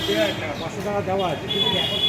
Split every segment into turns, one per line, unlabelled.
500 টাকা দেওয়া আছে কিন্তু এখন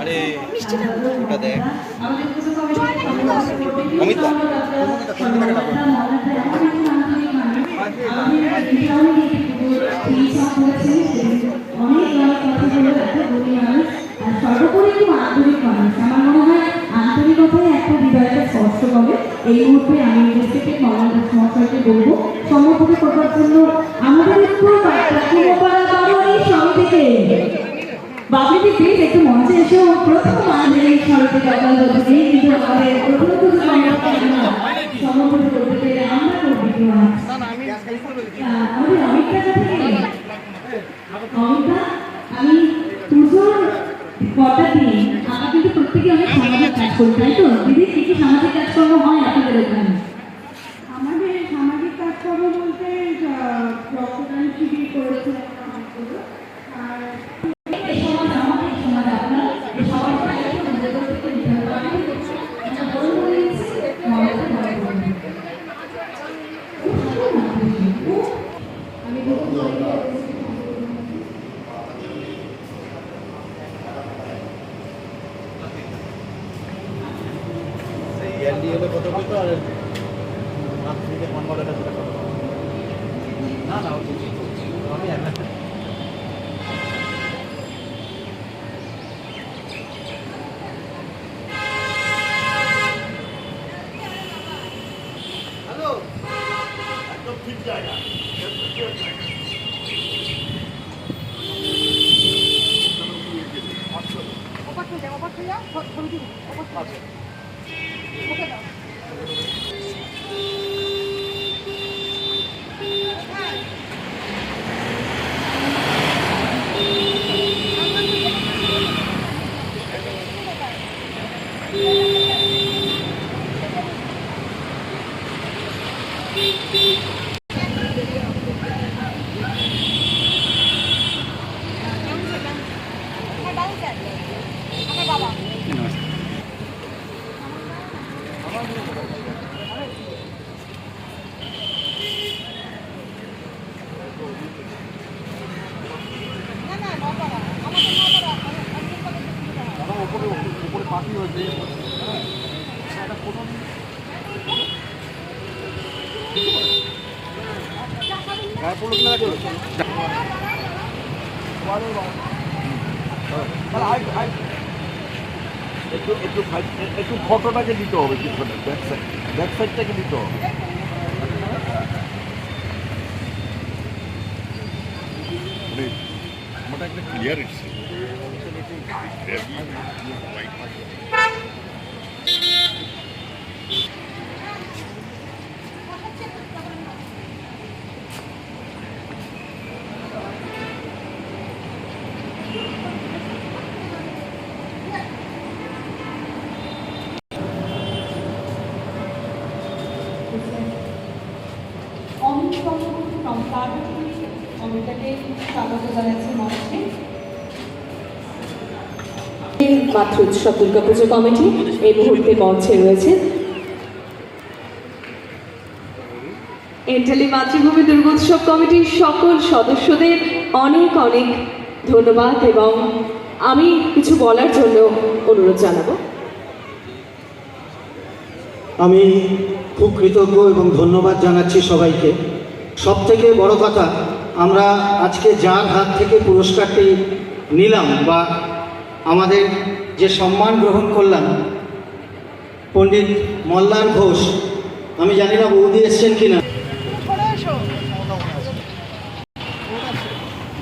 আরে ওটা দেখ অমিতা
সর্বোপরি খুব আন্তরিক মানুষ। আমার মনে হয় আন্তরিকতায় একটা হৃদয়কে স্পর্শ করে। এই মুহূর্তে আমি রেসপেক্টেড মৌলানা মহাশয়কে বলবো সম্মুখে করবার জন্য আমাদের একটু সমিতিকে বাবলিটি প্লিজ একটু মঞ্চে এসেও প্রথম আমাদের এই সমিতি কথা বলতে কিন্তু আমাদের প্রথম সম্মুখে করতে পেরে আমরা করবি আমাদের অমিতা আমি পুজোর কটা দিন আমরা কিন্তু প্রত্যেকে অনেক সামাজিক কাজ করি, তাই তো দিদি? কি কি সামাজিক কাজকর্ম হয় আপনাদের এখানে?
আমাদের সামাজিক কাজকর্ম বলতে রক্তদান শিবির করেছে আর
একটু ফটোটাকে দিতে হবে, ব্যাক সাইডটাকে দিতে হবে। মোটা একটা ক্লিয়ার এসছে।
মাতৃ উৎসব দুর্গাপুজো কমিটি এই মুহূর্তে মঞ্চে রয়েছে।
এন্টালি মাতৃভূমি দুর্গোৎসব কমিটির সকল সদস্যদের অনেক অনেক ধন্যবাদ এবং আমি কিছু বলার জন্য অনুরোধ জানাবো।
আমি খুব কৃতজ্ঞ এবং ধন্যবাদ জানাচ্ছি সবাইকে। সবথেকে বড় কথা, আমরা আজকে যার হাত থেকে পুরস্কারটি নিলাম বা আমাদের যে সম্মান গ্রহণ করলাম, পণ্ডিত মল্লার ঘোষ, আমি জানি না বৌদি এসছেন কিনা।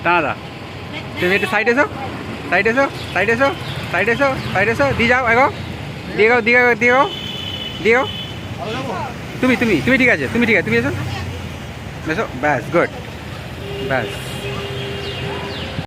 দাদা তুমি একটু সাইড এসো, সাইড এসো, সাইড এসো, সাইড এসো, সাইড এসো, দিয়ে যাও, এগো দিয়ে গাও, দিয়ে গাও, দিয়ে গাও, দিয়ে গাও। তুমি তুমি তুমি ঠিক আছে, তুমি ঠিক আছে, তুমি এসো এসো, ব্যাস গুড, ব্যাস।